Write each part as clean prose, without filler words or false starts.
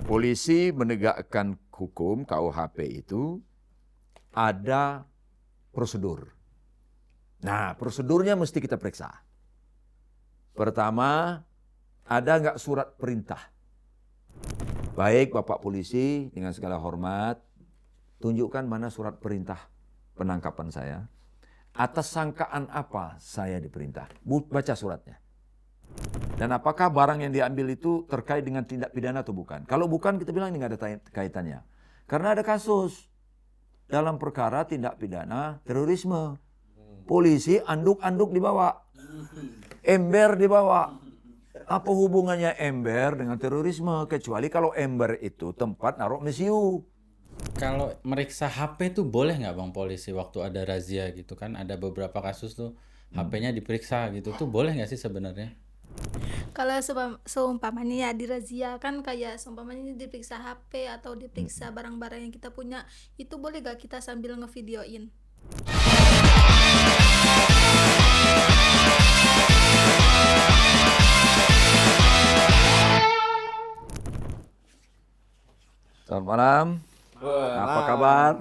Polisi menegakkan hukum KUHP itu ada prosedur. Nah, prosedurnya mesti kita periksa. Pertama, ada nggak surat perintah? Baik Bapak Polisi, dengan segala hormat, tunjukkan mana surat perintah penangkapan saya. Atas sangkaan apa saya diperintah? Baca suratnya. Dan apakah barang yang diambil itu terkait dengan tindak pidana atau bukan? Kalau bukan, kita bilang ini nggak ada kaitannya. Karena ada kasus dalam perkara tindak pidana terorisme. Polisi anduk-anduk dibawa. Ember dibawa. Apa hubungannya ember dengan terorisme? Kecuali kalau ember itu tempat naruh mesiu. Kalau meriksa HP tuh boleh nggak Bang polisi waktu ada razia gitu kan? Ada beberapa kasus tuh HP-nya diperiksa gitu tuh boleh nggak sih sebenarnya? Kalau seumpamanya ya dirazia kan kayak seumpamanya diperiksa HP atau diperiksa barang-barang yang kita punya, itu boleh gak kita sambil ngevideoin? Selamat malam. Apa kabar?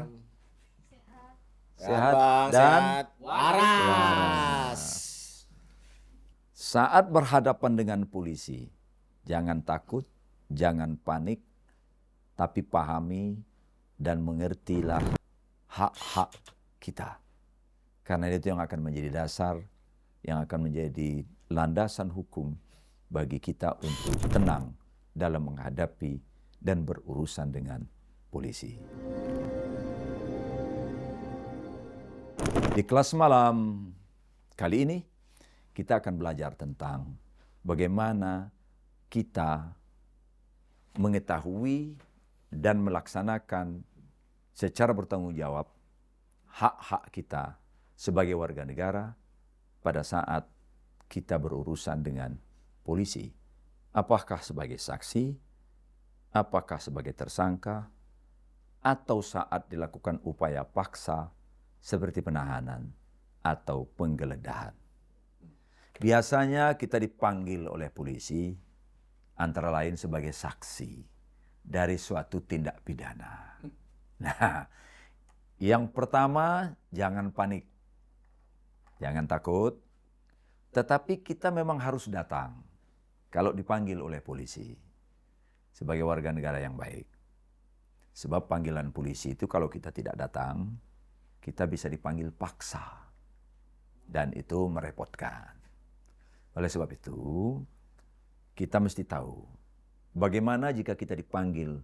Sehat Bang, dan sehat. Waras. saat berhadapan dengan polisi, jangan takut, jangan panik, tapi pahami dan mengertilah hak-hak kita. Karena itu yang akan menjadi dasar, yang akan menjadi landasan hukum bagi kita untuk tenang dalam menghadapi dan berurusan dengan polisi. Di kelas malam kali ini, kita akan belajar tentang bagaimana kita mengetahui dan melaksanakan secara bertanggung jawab hak-hak kita sebagai warga negara pada saat kita berurusan dengan polisi. Apakah sebagai saksi, apakah sebagai tersangka, atau saat dilakukan upaya paksa seperti penahanan atau penggeledahan. Biasanya kita dipanggil oleh polisi antara lain sebagai saksi dari suatu tindak pidana. Nah, yang pertama jangan panik, jangan takut, tetapi kita memang harus datang kalau dipanggil oleh polisi sebagai warga negara yang baik. Sebab panggilan polisi itu kalau kita tidak datang, kita bisa dipanggil paksa dan itu merepotkan. Oleh sebab itu, kita mesti tahu bagaimana jika kita dipanggil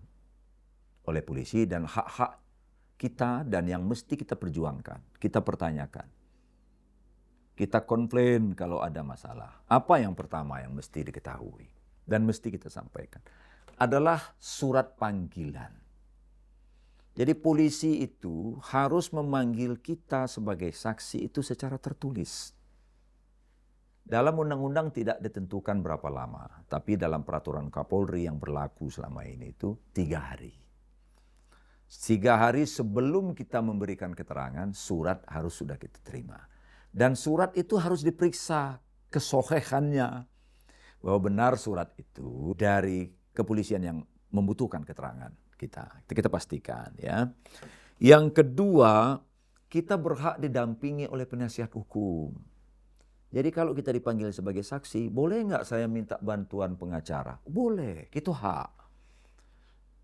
oleh polisi dan hak-hak kita dan yang mesti kita perjuangkan, kita pertanyakan. Kita komplain kalau ada masalah. Apa yang pertama yang mesti diketahui dan mesti kita sampaikan adalah surat panggilan. Jadi polisi itu harus memanggil kita sebagai saksi itu secara tertulis. Dalam undang-undang tidak ditentukan berapa lama, tapi dalam peraturan Kapolri yang berlaku selama ini itu 3 hari. 3 hari sebelum kita memberikan keterangan, surat harus sudah kita terima. Dan surat itu harus diperiksa kesohihannya, bahwa benar surat itu dari kepolisian yang membutuhkan keterangan kita. Kita pastikan ya. Yang kedua, kita berhak didampingi oleh penasihat hukum. Jadi kalau kita dipanggil sebagai saksi, boleh nggak saya minta bantuan pengacara? Boleh, itu hak.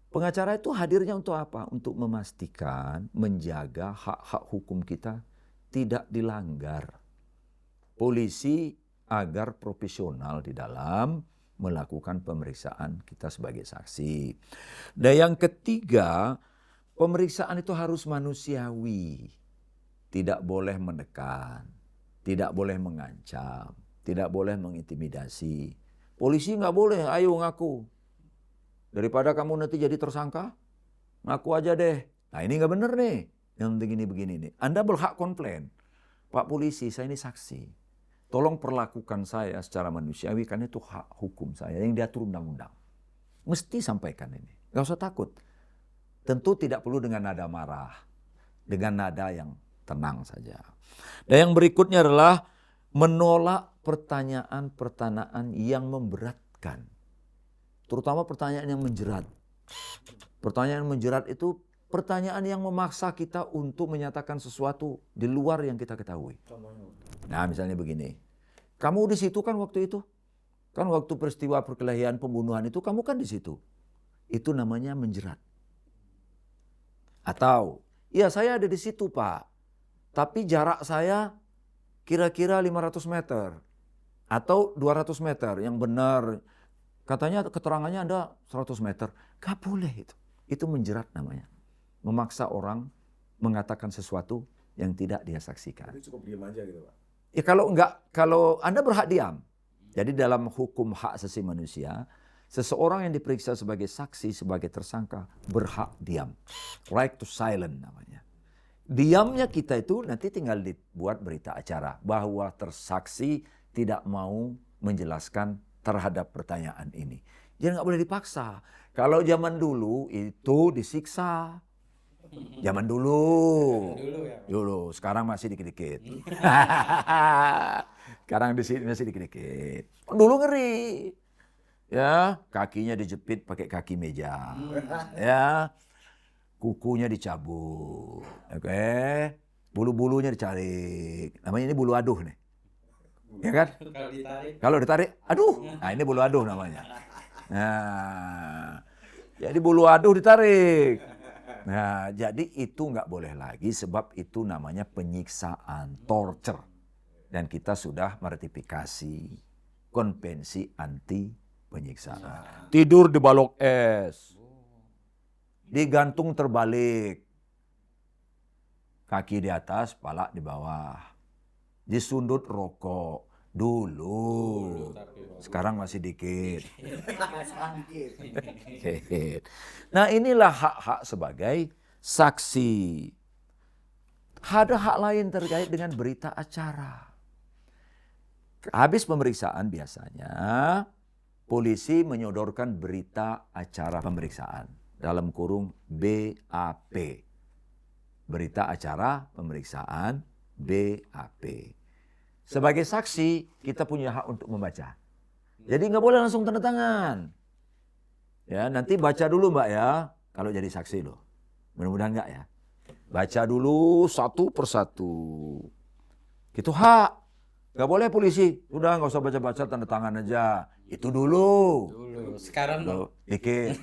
Pengacara itu hadirnya untuk apa? Untuk memastikan, menjaga hak-hak hukum kita tidak dilanggar. Polisi agar profesional di dalam melakukan pemeriksaan kita sebagai saksi. Dan yang ketiga, pemeriksaan itu harus manusiawi. Tidak boleh menekan. Tidak boleh mengancam, tidak boleh mengintimidasi. Polisi nggak boleh, ayo ngaku. Daripada kamu nanti jadi tersangka, ngaku aja deh. Nah ini nggak bener nih, yang begini-begini nih. Anda berhak komplain. Pak polisi, saya ini saksi. Tolong perlakukan saya secara manusiawi, karena itu hak hukum saya yang diatur undang-undang. Mesti sampaikan ini, nggak usah takut. Tentu tidak perlu dengan nada marah, dengan nada yang tenang saja. Dan yang berikutnya adalah menolak pertanyaan-pertanyaan yang memberatkan. Terutama pertanyaan yang menjerat. Pertanyaan menjerat itu pertanyaan yang memaksa kita untuk menyatakan sesuatu di luar yang kita ketahui. Nah, misalnya begini. Kamu di situ kan waktu itu? Kan waktu peristiwa perkelahian pembunuhan itu kamu kan di situ. Itu namanya menjerat. Atau, ya saya ada di situ Pak. Tapi jarak saya kira-kira 500 meter. Atau 200 meter. Yang benar, katanya keterangannya Anda 100 meter. Gak boleh itu. Itu menjerat namanya. Memaksa orang mengatakan sesuatu yang tidak dia saksikan. Jadi cukup diam aja gitu Pak. Ya kalau Anda berhak diam. Jadi dalam hukum hak asasi manusia, seseorang yang diperiksa sebagai saksi, sebagai tersangka, berhak diam. Right to silent namanya. Diamnya kita itu nanti tinggal dibuat berita acara bahwa tersaksi tidak mau menjelaskan terhadap pertanyaan ini. Jadi nggak boleh dipaksa. Kalau zaman dulu itu disiksa. Zaman dulu. Dulu, sekarang masih dikit-dikit. Sekarang di sini masih dikit-dikit. Dulu ngeri. Ya, kakinya dijepit pakai kaki meja. Ya. Kukunya dicabut. Oke. Bulu-bulunya dicari. Namanya ini bulu aduh nih. Ya kan? Kalau ditarik, aduh. Nah, ini bulu aduh namanya. Nah, jadi bulu aduh ditarik. Nah, jadi itu nggak boleh lagi sebab itu namanya penyiksaan, torture. Dan kita sudah meratifikasi konvensi anti penyiksaan. Tidur di balok es. Digantung terbalik. Kaki di atas, pala di bawah. Disundut rokok. Dulu. Sekarang masih dikit. Nah, inilah hak-hak sebagai saksi. Ada hak lain terkait dengan berita acara. Habis pemeriksaan biasanya, polisi menyodorkan berita acara pemeriksaan. Dalam kurung BAP. Berita acara pemeriksaan BAP. Sebagai saksi, kita punya hak untuk membaca. Jadi nggak boleh langsung tanda tangan. Ya, nanti baca dulu Mbak ya, kalau jadi saksi loh. Mudah-mudahan nggak ya. Baca dulu satu persatu. Itu hak. Nggak boleh polisi. Udah nggak usah baca-baca, tanda tangan aja. Itu dulu. Sekarang Loh, dikit.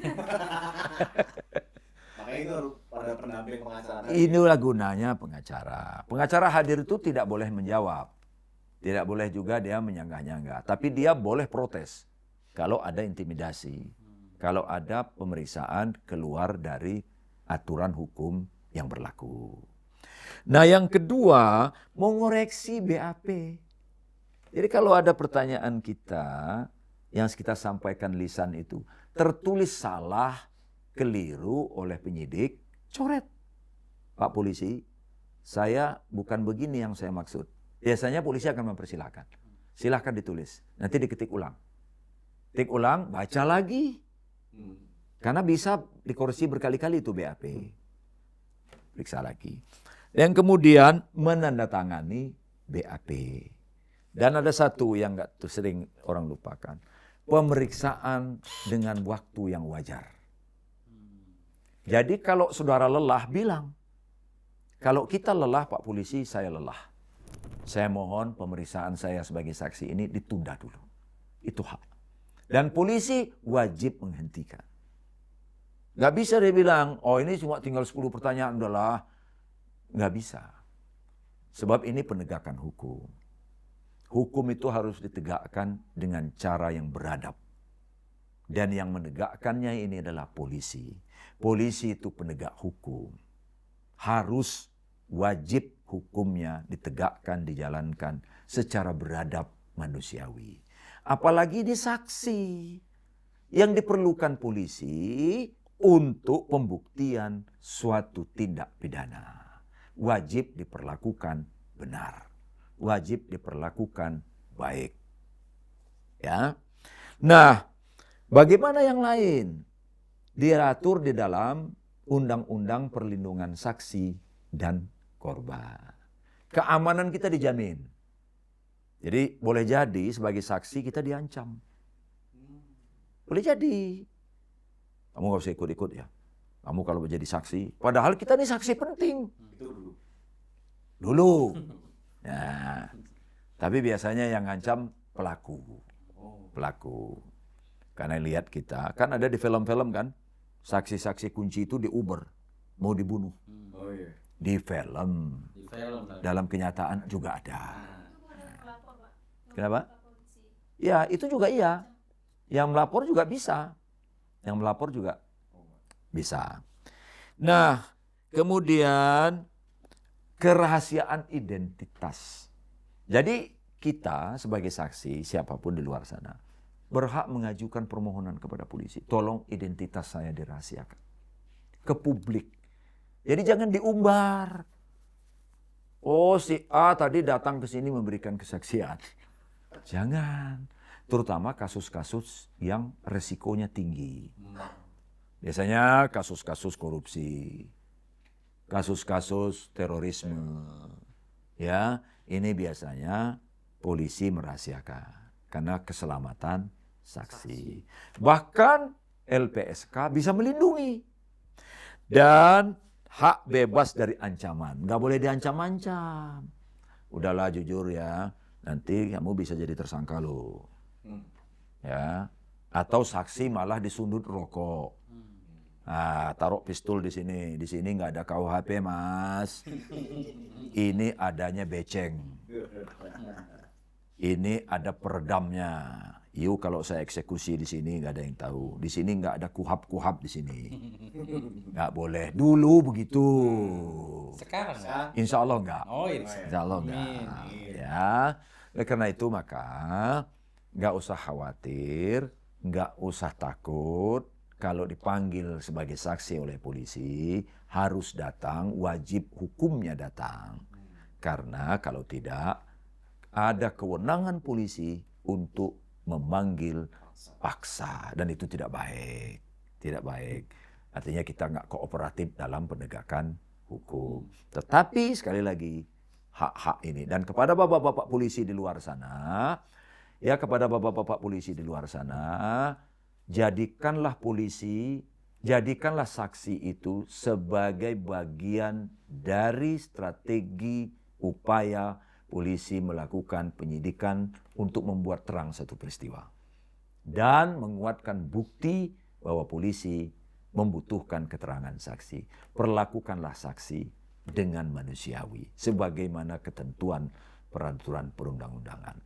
Makanya itu harus pada pendamping pengacara. Inilah gunanya pengacara. Pengacara hadir itu tidak boleh menjawab. Tidak boleh juga dia menyanggah-nyanggah. Tapi dia boleh protes kalau ada intimidasi. Kalau ada pemeriksaan keluar dari aturan hukum yang berlaku. Nah, yang kedua, mengoreksi BAP. Jadi kalau ada pertanyaan kita yang kita sampaikan lisan itu tertulis salah, keliru oleh penyidik, coret. Pak polisi, saya bukan begini yang saya maksud. Biasanya polisi akan mempersilahkan. Silahkan ditulis. Nanti diketik ulang. Ketik ulang, baca lagi. Karena bisa dikoreksi berkali-kali itu BAP. Periksa lagi. Yang kemudian menandatangani BAP. Dan ada satu yang nggak sering orang lupakan. Pemeriksaan dengan waktu yang wajar. Jadi kalau saudara lelah, bilang. Kalau kita lelah, Pak Polisi, saya lelah. Saya mohon pemeriksaan saya sebagai saksi ini ditunda dulu. Itu hak. Dan polisi wajib menghentikan. Nggak bisa dia bilang, oh ini cuma tinggal 10 pertanyaan, udahlah. Nggak bisa. Sebab ini penegakan hukum. Hukum itu harus ditegakkan dengan cara yang beradab. Dan yang menegakkannya ini adalah polisi. Polisi itu penegak hukum. Harus wajib hukumnya ditegakkan, dijalankan secara beradab manusiawi. Apalagi di saksi. Yang diperlukan polisi untuk pembuktian suatu tindak pidana. Wajib diperlakukan benar. Wajib diperlakukan baik. Ya. Nah, bagaimana yang lain? Diatur di dalam Undang-Undang Perlindungan Saksi dan Korban. Keamanan kita dijamin. Jadi boleh jadi sebagai saksi kita diancam. Boleh jadi. kamu nggak usah ikut-ikut ya. Kamu kalau menjadi saksi, padahal kita ini saksi penting. Itu dulu. Dulu. Nah, tapi biasanya yang ngancam pelaku. Pelaku. Karena lihat kita, kan ada di film-film kan, saksi-saksi kunci itu di Uber, mau dibunuh. Oh iya. Di film, Di film tadi. dalam kenyataan juga ada. Kenapa? Ya, itu juga iya. Yang melapor juga bisa. Yang melapor juga bisa. Nah, kemudian kerahasiaan identitas. Jadi kita sebagai saksi, siapapun di luar sana, berhak mengajukan permohonan kepada polisi. Tolong identitas saya dirahasiakan. Ke publik. Jadi jangan diumbar. Oh, si A tadi datang ke sini memberikan kesaksian. Jangan. Terutama kasus-kasus yang resikonya tinggi. Biasanya kasus-kasus korupsi. Kasus-kasus terorisme. Ya, ini biasanya polisi merahasiakan. Karena keselamatan saksi. Bahkan LPSK bisa melindungi. Dan hak bebas dari ancaman. Nggak boleh diancam-ancam. Udahlah jujur ya, nanti kamu bisa jadi tersangka loh. Ya. Atau saksi malah disundut rokok. Nah, taruh pistol di sini. Di sini nggak ada KUHP, Mas. Ini adanya beceng. Ini ada peredamnya. Yuk kalau saya eksekusi di sini nggak ada yang tahu. Di sini nggak ada kuhab-kuhab di sini. Nggak boleh. Dulu begitu. Sekarang nggak? Insya Allah nggak. Oh, Insya Allah nggak. Amin. Ya. Oleh karena itu maka nggak usah khawatir, nggak usah takut. Kalau dipanggil sebagai saksi oleh polisi, harus datang, wajib hukumnya datang. Karena kalau tidak, ada kewenangan polisi untuk memanggil paksa. Dan itu tidak baik. Tidak baik. Artinya kita nggak kooperatif dalam penegakan hukum. Tetapi sekali lagi, hak-hak ini. Dan kepada bapak-bapak polisi di luar sana, ya kepada bapak-bapak polisi di luar sana, jadikanlah polisi, jadikanlah saksi itu sebagai bagian dari strategi upaya polisi melakukan penyidikan untuk membuat terang satu peristiwa. Dan menguatkan bukti bahwa polisi membutuhkan keterangan saksi. Perlakukanlah saksi dengan manusiawi, sebagaimana ketentuan peraturan perundang-undangan.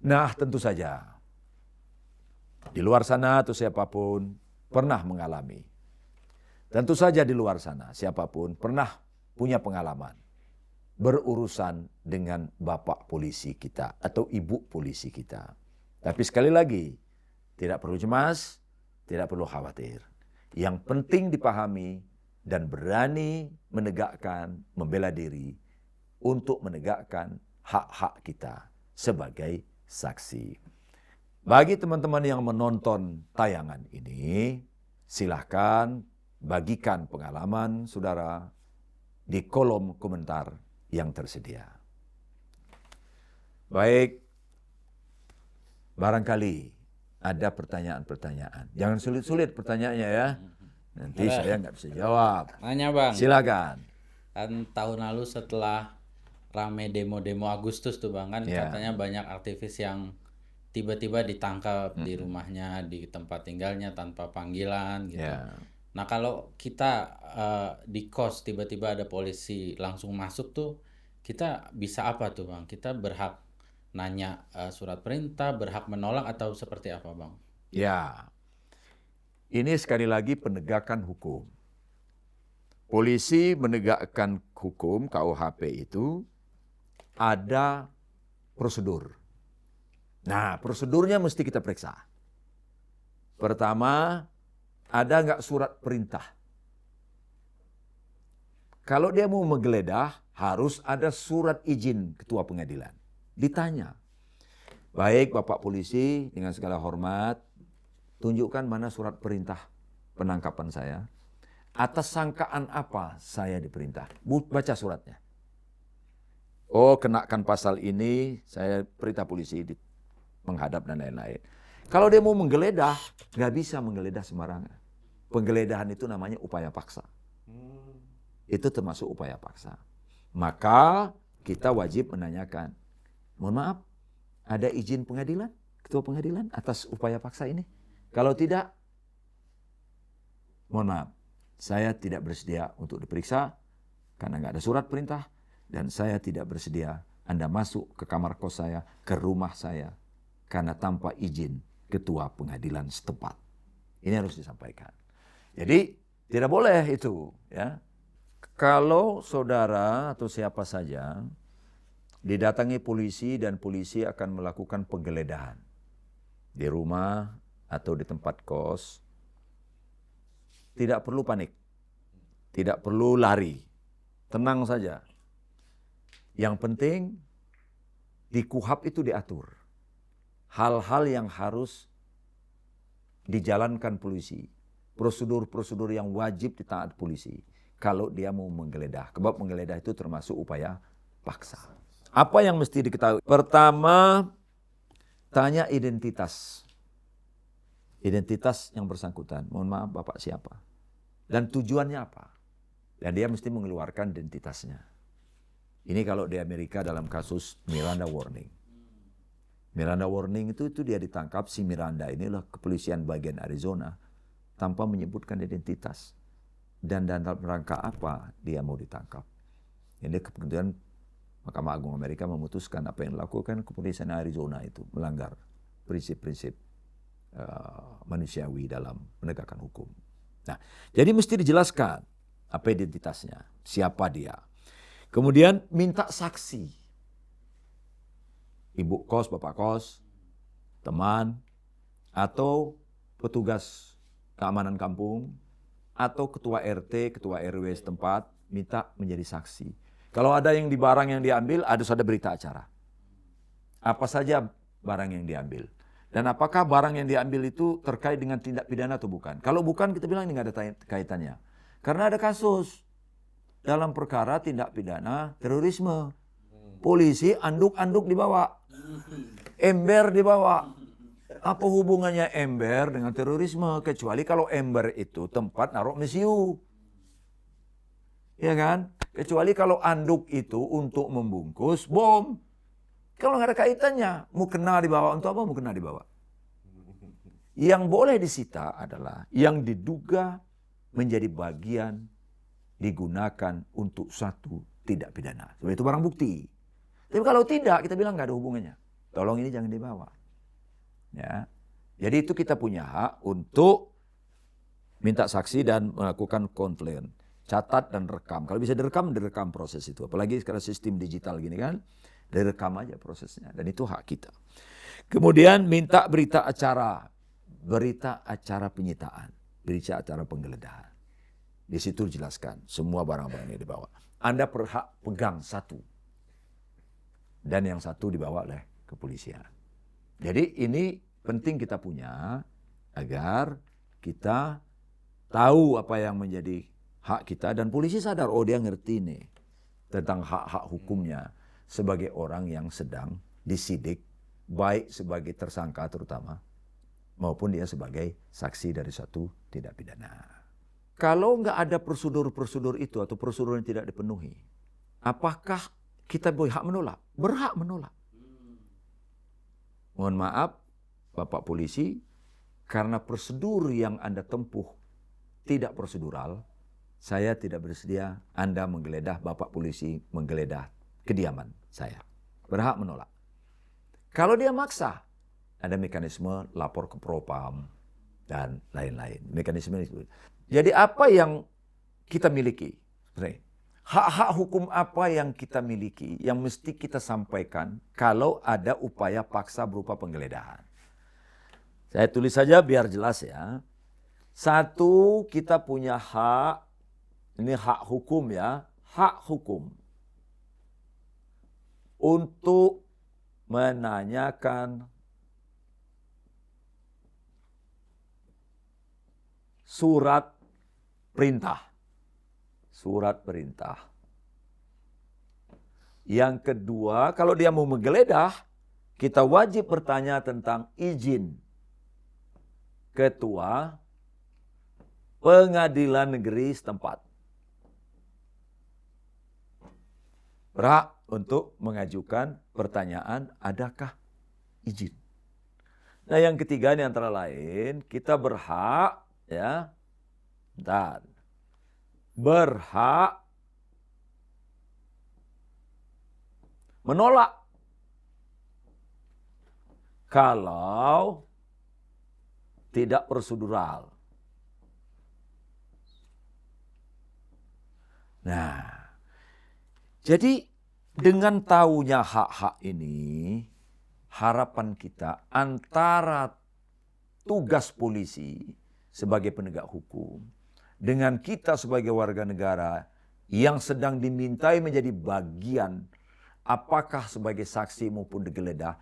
Nah, tentu saja, di luar sana atau siapapun pernah mengalami. Tentu saja di luar sana siapapun pernah punya pengalaman berurusan dengan bapak polisi kita atau ibu polisi kita. Tapi sekali lagi, tidak perlu cemas, tidak perlu khawatir. Yang penting dipahami dan berani menegakkan, membela diri untuk menegakkan hak-hak kita sebagai saksi. Bagi teman-teman yang menonton tayangan ini, silahkan bagikan pengalaman saudara di kolom komentar yang tersedia. Baik, barangkali ada pertanyaan-pertanyaan. Jangan sulit-sulit pertanyaannya ya. Nanti saya nggak bisa jawab. Nanya Bang, Silakan. kan tahun lalu setelah rame demo-demo Agustus tuh Bang, kan Ya. katanya banyak aktivis yang tiba-tiba ditangkap di rumahnya, di tempat tinggalnya tanpa panggilan gitu. Ya. Nah kalau kita di kos tiba-tiba ada polisi langsung masuk tuh, kita bisa apa tuh Bang? Kita berhak nanya surat perintah, berhak menolak atau seperti apa Bang? Ya. Ini sekali lagi penegakan hukum. Polisi menegakkan hukum KUHP itu ada prosedur. Nah, prosedurnya mesti kita periksa. Pertama, ada nggak surat perintah? Kalau dia mau menggeledah, harus ada surat izin ketua pengadilan. Ditanya, baik Bapak Polisi, dengan segala hormat, tunjukkan mana surat perintah penangkapan saya. Atas sangkaan apa saya diperintah? Baca suratnya. Oh, kenakan pasal ini, saya perintah polisi menghadap dan lain-lain. Kalau dia mau menggeledah, nggak bisa menggeledah sembarangan. penggeledahan itu namanya upaya paksa. Itu termasuk upaya paksa. Maka kita wajib menanyakan, mohon maaf, ada izin pengadilan, ketua pengadilan atas upaya paksa ini? Kalau tidak, mohon maaf, saya tidak bersedia untuk diperiksa karena nggak ada surat perintah, dan saya tidak bersedia Anda masuk ke kamar kos saya, ke rumah saya, karena tanpa izin ketua pengadilan setempat. Ini harus disampaikan. Jadi tidak boleh itu, ya. Kalau saudara atau siapa saja didatangi polisi dan polisi akan melakukan penggeledahan di rumah atau di tempat kos, tidak perlu panik, tidak perlu lari, tenang saja. Yang penting di KUHP itu diatur hal-hal yang harus dijalankan polisi, prosedur-prosedur yang wajib ditaati polisi kalau dia mau menggeledah. Sebab menggeledah itu termasuk upaya paksa. Apa yang mesti diketahui? Pertama, tanya identitas. Identitas yang bersangkutan. Mohon maaf, Bapak siapa? Dan tujuannya apa? Dan dia mesti mengeluarkan identitasnya. Ini kalau di Amerika dalam kasus Miranda warning. Miranda warning itu dia ditangkap, si Miranda inilah kepolisian bagian Arizona tanpa menyebutkan identitas. Dan dalam rangka apa dia mau ditangkap. Jadi kemudian Mahkamah Agung Amerika memutuskan apa yang dilakukan kepolisian Arizona itu melanggar prinsip-prinsip manusiawi dalam penegakan hukum. Nah, jadi mesti dijelaskan apa identitasnya, siapa dia. Kemudian minta saksi. Ibu kos, bapak kos, teman, atau petugas keamanan kampung, atau ketua RT, ketua RW setempat, minta menjadi saksi. Kalau ada yang di barang yang diambil, harus ada berita acara. Apa saja barang yang diambil. Dan apakah barang yang diambil itu terkait dengan tindak pidana atau bukan. Kalau bukan, kita bilang ini nggak ada kaitannya. Karena ada kasus dalam perkara tindak pidana terorisme. Polisi anduk-anduk dibawa. Ember dibawa. Apa hubungannya ember dengan terorisme? Kecuali kalau ember itu tempat naruh mesiu. Ya kan? Kecuali kalau anduk itu untuk membungkus bom. Kalau nggak ada kaitannya, mau kena dibawa untuk apa? Mau kena dibawa. Yang boleh disita adalah yang diduga menjadi bagian digunakan untuk suatu tindak pidana. Seperti itu barang bukti. Tapi kalau tidak, kita bilang nggak ada hubungannya. Tolong ini jangan dibawa. Ya. Jadi itu kita punya hak untuk minta saksi dan melakukan komplain. Catat dan rekam. Kalau bisa direkam proses itu. Apalagi sekarang sistem digital gini kan. Direkam aja prosesnya. Dan itu hak kita. Kemudian minta berita acara. Berita acara penyitaan. Berita acara penggeledahan. Di situ dijelaskan semua barang-barang yang dibawa. Anda berhak pegang satu. Dan yang satu dibawa oleh kepolisian. Jadi ini penting kita punya agar kita tahu apa yang menjadi hak kita dan polisi sadar, oh dia ngerti nih tentang hak-hak hukumnya sebagai orang yang sedang disidik, baik sebagai tersangka terutama maupun dia sebagai saksi dari suatu tindak pidana. Kalau nggak ada prosedur-prosedur itu atau prosedur yang tidak dipenuhi, apakah kita berhak menolak? Berhak menolak. Mohon maaf, Bapak Polisi, karena prosedur yang Anda tempuh tidak prosedural, saya tidak bersedia Anda menggeledah, Bapak Polisi menggeledah kediaman saya. Berhak menolak. Kalau dia maksa, ada mekanisme lapor ke Propam dan lain-lain. Mekanisme itu. Jadi apa yang kita miliki? Hak-hak hukum apa yang kita miliki yang mesti kita sampaikan kalau ada upaya paksa berupa penggeledahan. Saya tulis saja biar jelas ya. Satu, kita punya hak, ini hak hukum ya, hak hukum untuk menanyakan surat perintah. Surat perintah. Yang kedua, kalau dia mau menggeledah, kita wajib bertanya tentang izin ketua pengadilan negeri setempat. Berhak untuk mengajukan pertanyaan, adakah izin? Nah, yang ketiga ini antara lain, kita berhak, ya, dan berhak menolak kalau tidak prosedural. Nah, jadi dengan tahunya hak-hak ini, harapan kita antara tugas polisi sebagai penegak hukum dengan kita sebagai warga negara yang sedang dimintai menjadi bagian apakah sebagai saksi maupun digeledah,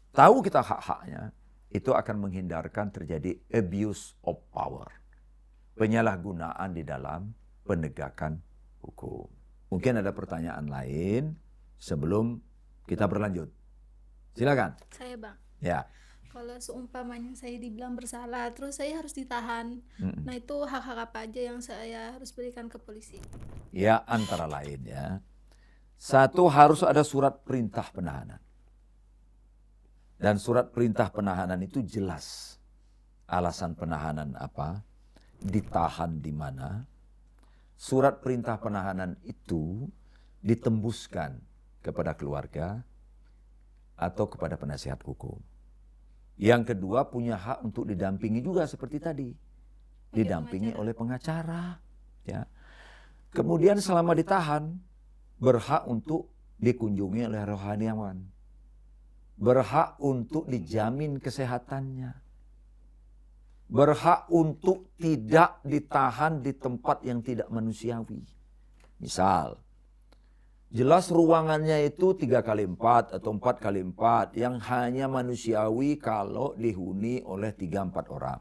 tahu kita hak-haknya, itu akan menghindarkan terjadi abuse of power. Penyalahgunaan di dalam penegakan hukum. Mungkin ada pertanyaan lain sebelum kita berlanjut. Silakan. Saya Bang, Ya. kalau seumpamanya saya dibilang bersalah, terus saya harus ditahan. Nah itu hak-hak apa aja yang saya harus berikan ke polisi? Ya, antara lain ya. Satu, harus ada surat perintah penahanan. Dan surat perintah penahanan itu jelas. Alasan penahanan apa, ditahan di mana. Surat perintah penahanan itu ditembuskan kepada keluarga atau kepada penasihat hukum. Yang kedua, punya hak untuk didampingi juga seperti tadi. Didampingi oleh pengacara. Ya. Kemudian selama ditahan, berhak untuk dikunjungi oleh rohaniawan. Berhak untuk dijamin kesehatannya. Berhak untuk tidak ditahan di tempat yang tidak manusiawi. Misal, jelas ruangannya itu 3x4 atau 4x4 yang hanya manusiawi kalau dihuni oleh 3-4 orang.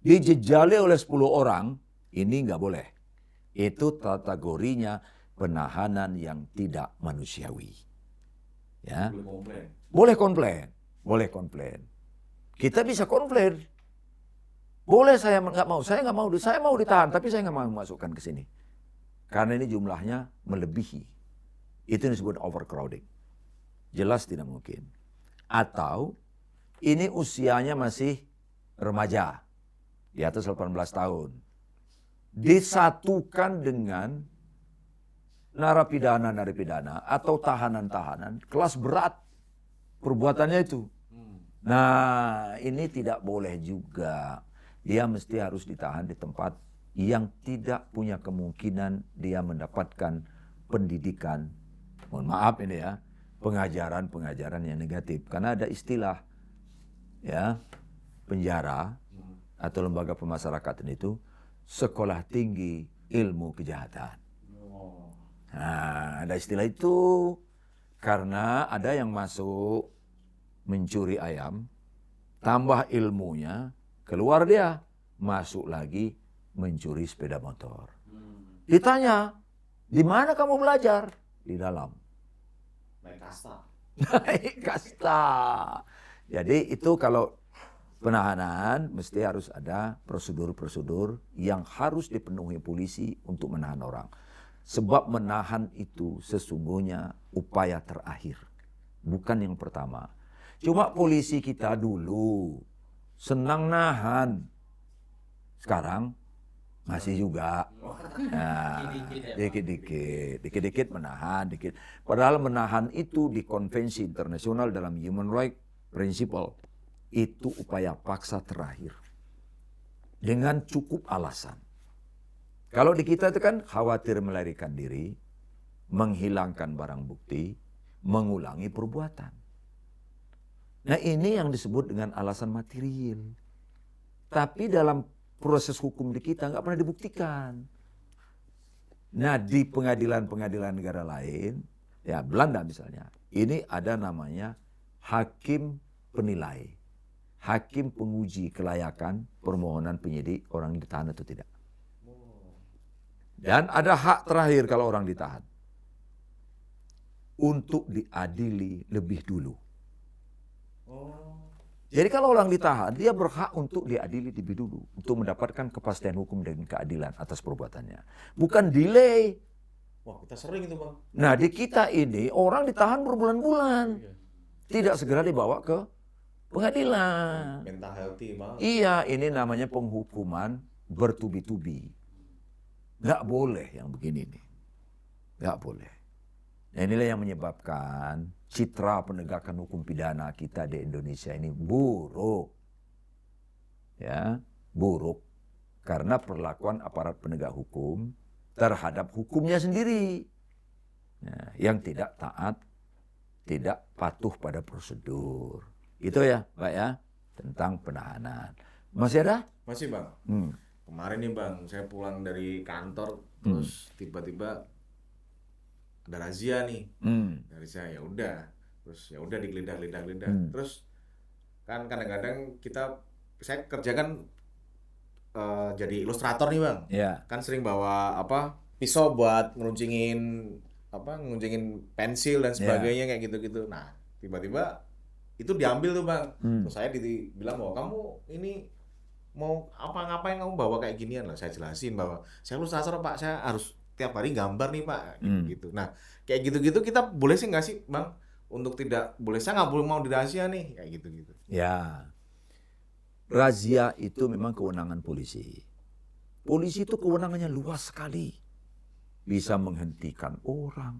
Dijejali oleh 10 orang, ini nggak boleh. Itu kategorinya penahanan yang tidak manusiawi. Ya. Boleh komplain. Boleh komplain. Kita bisa komplain. Boleh saya nggak mau, saya mau ditahan, tapi saya nggak mau masukkan ke sini. Karena ini jumlahnya melebihi. Itu disebut overcrowding. Jelas tidak mungkin. Atau ini usianya masih remaja, di atas 18 tahun. Disatukan dengan narapidana atau tahanan-tahanan kelas berat perbuatannya itu. Nah, ini tidak boleh juga. Dia mesti harus ditahan di tempat yang tidak punya kemungkinan dia mendapatkan pendidikan. Mohon maaf ini ya, pengajaran yang negatif. Karena ada istilah ya, penjara atau lembaga pemasyarakatan itu sekolah tinggi ilmu kejahatan. Nah, ada istilah itu karena ada yang masuk mencuri ayam, tambah ilmunya, keluar dia, masuk lagi mencuri sepeda motor. Ditanya, di mana kamu belajar? Di dalam. Naik kasta. Naik kasta. Jadi itu kalau penahanan mesti harus ada prosedur-prosedur yang harus dipenuhi polisi untuk menahan orang. Sebab menahan itu sesungguhnya upaya terakhir, bukan yang pertama. Cuma polisi kita dulu senang nahan. Sekarang masih juga. Nah, dikit-dikit menahan, dikit. Padahal menahan itu di konvensi internasional dalam human right principle itu upaya paksa terakhir. Dengan cukup alasan. Kalau di kita itu kan khawatir melarikan diri, menghilangkan barang bukti, mengulangi perbuatan. Nah, ini yang disebut dengan alasan material. Tapi dalam proses hukum di kita nggak pernah dibuktikan. Nah, di pengadilan-pengadilan negara lain, ya Belanda misalnya, ini ada namanya hakim penilai. Hakim penguji kelayakan permohonan penyidik orang ditahan atau tidak. Dan ada hak terakhir kalau orang ditahan. Untuk diadili lebih dulu. Jadi kalau orang ditahan, dia berhak untuk diadili lebih dulu. Untuk mendapatkan kepastian hukum dan keadilan atas perbuatannya. Bukan delay. Wah, kita sering itu, Bang. Nah di kita ini orang ditahan berbulan-bulan. Tidak segera dibawa ke pengadilan. Mental healthy banget. Iya, ini namanya penghukuman bertubi-tubi. Nggak boleh yang begini nih. Nggak boleh. Nah inilah yang menyebabkan citra penegakan hukum pidana kita di Indonesia ini buruk. Ya, buruk. Karena perlakuan aparat penegak hukum terhadap hukumnya sendiri. Nah, yang tidak taat, tidak patuh pada prosedur. Itu ya, Pak ya, tentang penahanan. Masih ada? Masih, Bang. Kemarin nih, Bang, saya pulang dari kantor terus tiba-tiba ada razia nih. Dari saya ya udah. Terus ya udah digeledah. Terus kan kadang-kadang saya kerjakan jadi ilustrator nih, Bang. Ya. Kan sering bawa pisau buat ngeruncingin pensil dan sebagainya kayak gitu-gitu. Nah, tiba-tiba itu diambil tuh, Bang. Terus saya dibilang bahwa kamu ini mau ngapain kamu bawa kayak ginian lah. Saya jelasin bahwa saya ilustrator, Pak, saya harus tiap hari gambar nih, Pak, gitu. Nah, kayak gitu-gitu kita boleh sih nggak sih, Bang? Untuk tidak boleh, saya nggak boleh mau dirazia nih, kayak gitu-gitu. Ya, razia itu memang kewenangan polisi. Polisi itu kewenangannya luas sekali. Bisa menghentikan orang,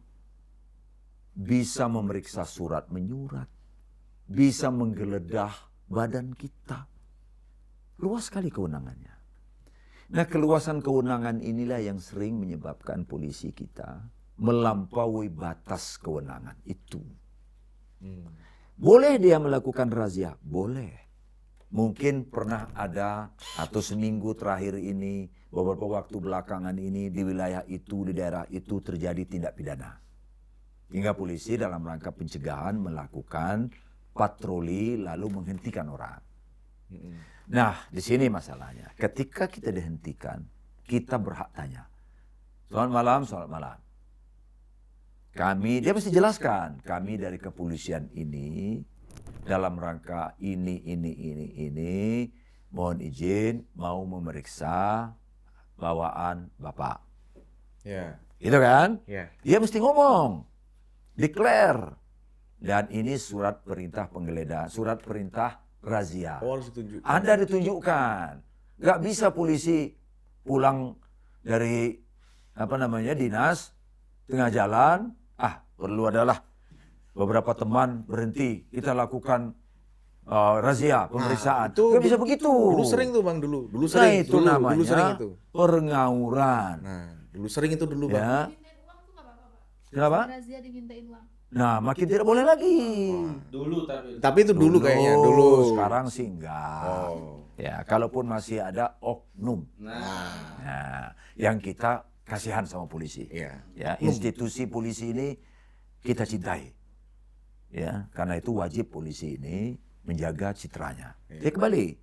bisa memeriksa surat menyurat, bisa menggeledah badan kita. Luas sekali kewenangannya. Nah, keluasan kewenangan inilah yang sering menyebabkan polisi kita melampaui batas kewenangan itu. Boleh dia melakukan razia? Boleh. Mungkin pernah ada atau seminggu terakhir ini, beberapa waktu belakangan ini di wilayah itu, di daerah itu terjadi tindak pidana. Hingga polisi dalam rangka pencegahan melakukan patroli lalu menghentikan orang. Nah, di sini masalahnya. Ketika kita dihentikan, kita berhak tanya. Selamat malam. Dia mesti jelaskan, kami dari kepolisian ini dalam rangka ini, mohon izin mau memeriksa bawaan Bapak. Ya. Itu kan? Ya. Dia mesti ngomong, declare. Dan ini surat perintah penggeledahan, surat perintah razia. Oh, harus ditunjukkan. Anda ditunjukkan. Nggak bisa polisi pulang dari dinas tengah jalan. Perlu adalah beberapa teman berhenti, kita lakukan razia, pemeriksaan. itu Nggak bisa begitu. Dulu sering tuh, Bang, dulu Nah, sering. itu namanya dulu sering itu. pengauran. Nah, dulu sering itu dulu, Bang. Ya. Dimintain uang tuh nggak apa-apa, Pak. Kenapa? Razia dimintain uang. Nah, makin tidak boleh lagi. Dulu Tapi itu dulu kayaknya, dulu. Sekarang sih enggak. Oh. Ya, kalaupun masih ada oknum. Nah, yang kita kasihan sama polisi. Iya. Ya, institusi polisi ini kita cintai. Ya, karena itu wajib polisi ini menjaga citranya. Dia kembali.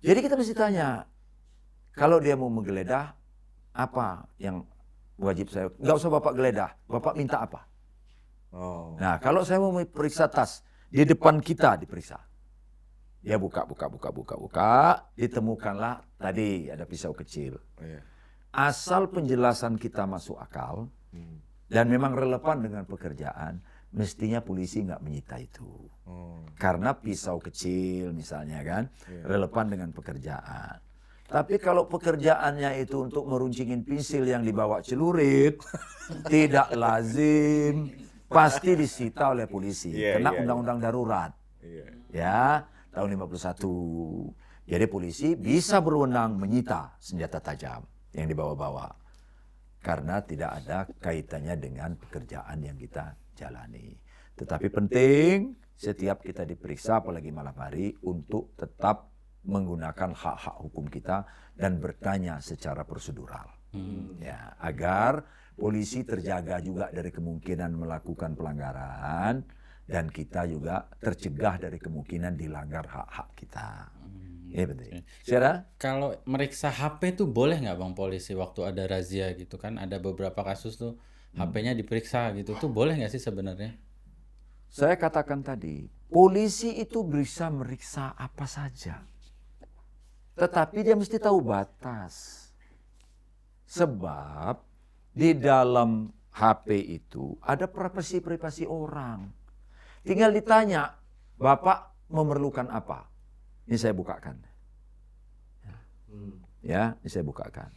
Jadi kita mesti tanya, kalau dia mau menggeledah, apa yang wajib saya? Nggak usah Bapak geledah, Bapak minta apa? Oh. Nah, kalau saya mau periksa tas, di depan kita diperiksa. Dia buka, ditemukanlah tadi ada pisau kecil. Iya. Asal penjelasan kita masuk akal, dan memang relevan dengan pekerjaan, mestinya polisi nggak menyita itu. Karena pisau kecil misalnya kan, relevan dengan pekerjaan. Tapi kalau pekerjaannya itu untuk meruncingin pensil yang dibawa celurit, tidak lazim, pasti disita oleh polisi. Kena undang-undang darurat. Ya, tahun 51. Jadi polisi bisa berwenang menyita senjata tajam yang dibawa-bawa. Karena tidak ada kaitannya dengan pekerjaan yang kita jalani. Tetapi penting setiap kita diperiksa apalagi malam hari untuk tetap menggunakan hak-hak hukum kita dan bertanya secara prosedural. Ya, agar polisi terjaga juga dari kemungkinan melakukan pelanggaran dan kita juga tercegah dari kemungkinan dilanggar hak-hak kita. Ini penting. Saudara? Kalau meriksa HP tuh boleh nggak Bang polisi waktu ada razia gitu kan? Ada beberapa kasus tuh HP-nya diperiksa gitu tuh boleh nggak sih sebenarnya? Saya katakan tadi, polisi itu bisa meriksa apa saja. Tetapi dia mesti tahu batas. Sebab di dalam HP itu ada privasi-privasi orang. Tinggal ditanya, Bapak memerlukan apa? Ini saya bukakan. Ya, ini saya bukakan.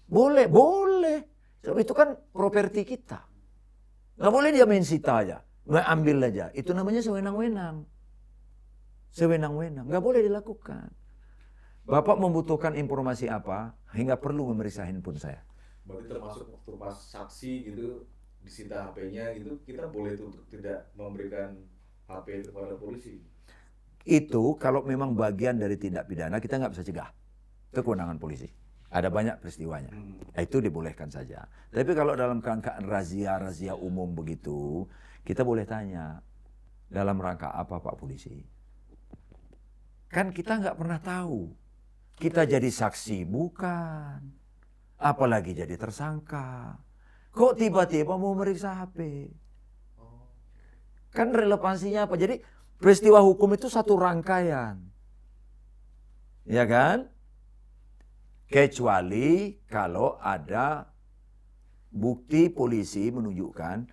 Boleh, boleh. Sebab itu kan properti kita. Nggak boleh dia main sita aja. Nggak ambil aja. Itu namanya sewenang-wenang. Sewenang-wenang. Nggak boleh dilakukan. Bapak membutuhkan informasi apa hingga perlu memeriksa handphone saya. Berarti termasuk waktu pas saksi gitu disita HP-nya gitu, kita boleh tuh untuk tidak memberikan HP itu kepada polisi. Itu kalau memang bagian dari tindak pidana kita nggak bisa cegah. Itu kewenangan polisi. Ada banyak peristiwanya. Itu dibolehkan saja. Tapi kalau dalam rangkaian razia umum begitu, kita boleh tanya, dalam rangka apa Pak Polisi? Kan kita nggak pernah tahu. Kita jadi saksi bukan. Apalagi jadi tersangka. Kok tiba-tiba mau meriksa HP? Kan relevansinya apa? Jadi peristiwa hukum itu satu rangkaian. Ya kan? Kecuali kalau ada bukti polisi menunjukkan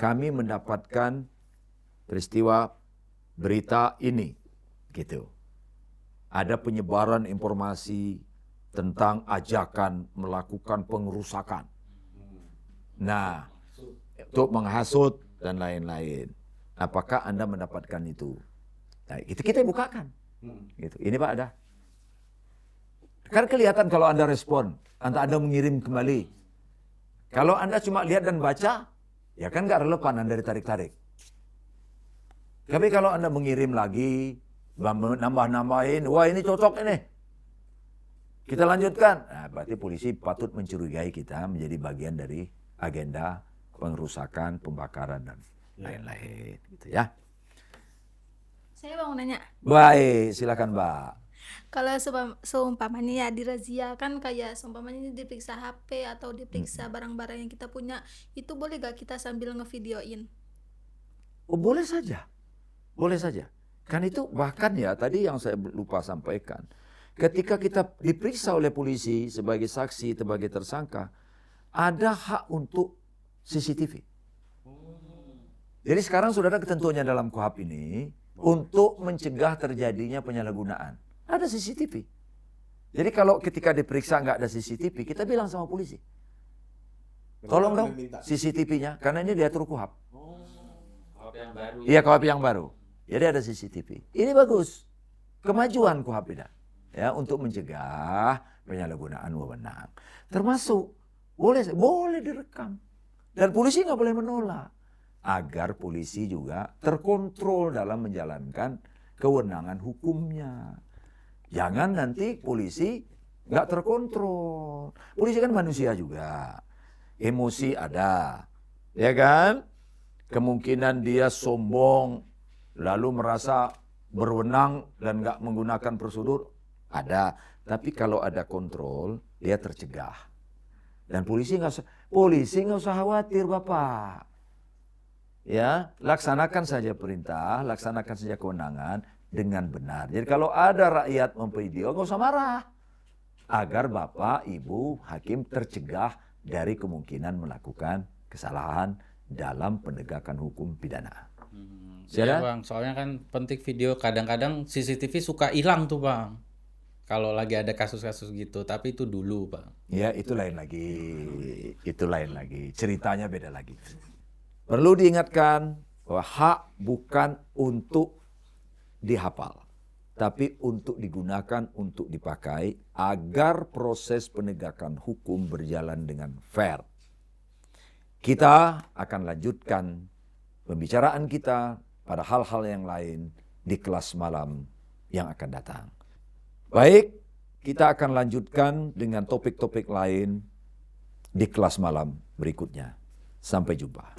kami mendapatkan peristiwa berita ini. Gitu. Ada penyebaran informasi tentang ajakan melakukan pengerusakan. Nah, untuk menghasut dan lain-lain. Apakah Anda mendapatkan itu? Nah, itu kita bukakan. Gitu. Ini Pak ada. Kan kelihatan kalau Anda respon, Anda mengirim kembali. Kalau Anda cuma lihat dan baca, ya kan nggak relevan Anda ditarik-tarik. Tapi kalau Anda mengirim lagi, nambah-nambahin, wah ini cocok ini. Kita lanjutkan. Nah, berarti polisi patut mencurigai kita menjadi bagian dari agenda pengerusakan, pembakaran, dan lain-lain. Gitu ya. Saya mau nanya, Baik, silakan Mbak. kalau seumpamanya ya di razia kan kayak seumpamanya diperiksa HP atau diperiksa barang-barang yang kita punya, itu boleh gak kita sambil ngevideoin? Oh, boleh saja. Boleh saja. Kan itu bahkan ya tadi yang saya lupa sampaikan. Ketika kita diperiksa oleh polisi sebagai saksi, sebagai tersangka, ada hak untuk CCTV. Jadi sekarang sudah ada ketentuannya dalam KUHP ini untuk mencegah terjadinya penyalahgunaan. Ada CCTV. Jadi kalau ketika diperiksa nggak ada CCTV, kita bilang sama polisi. Tolong dong CCTV-nya, karena ini diatur KUHP. KUHP yang baru. Iya, KUHP yang baru. Jadi ada CCTV. Ini bagus. Kemajuan KUHP ini. Ya, untuk mencegah penyalahgunaan wewenang. Termasuk boleh direkam. Dan polisi nggak boleh menolak. Agar polisi juga terkontrol dalam menjalankan kewenangan hukumnya. Jangan nanti polisi nggak terkontrol. Polisi kan manusia juga. Emosi ada. Ya kan? Kemungkinan dia sombong, lalu merasa berwenang dan nggak menggunakan prosedur. Ada. Tapi kalau ada kontrol, dia tercegah. Dan polisi nggak usah khawatir Bapak. Ya, laksanakan saja perintah, laksanakan saja kewenangan dengan benar. Jadi kalau ada rakyat memvideo, nggak usah marah. Agar Bapak, Ibu, Hakim tercegah dari kemungkinan melakukan kesalahan dalam penegakan hukum pidana. Ya Bang, soalnya kan penting video kadang-kadang CCTV suka hilang tuh Bang. Kalau lagi ada kasus-kasus gitu, tapi itu dulu Bang. Ya, itu lain lagi. Itu lain lagi. Ceritanya beda lagi. Perlu diingatkan bahwa hak bukan untuk dihafal, tapi untuk digunakan, untuk dipakai agar proses penegakan hukum berjalan dengan fair. Kita akan lanjutkan pembicaraan kita pada hal-hal yang lain di kelas malam yang akan datang. Baik, kita akan lanjutkan dengan topik-topik lain di kelas malam berikutnya. Sampai jumpa.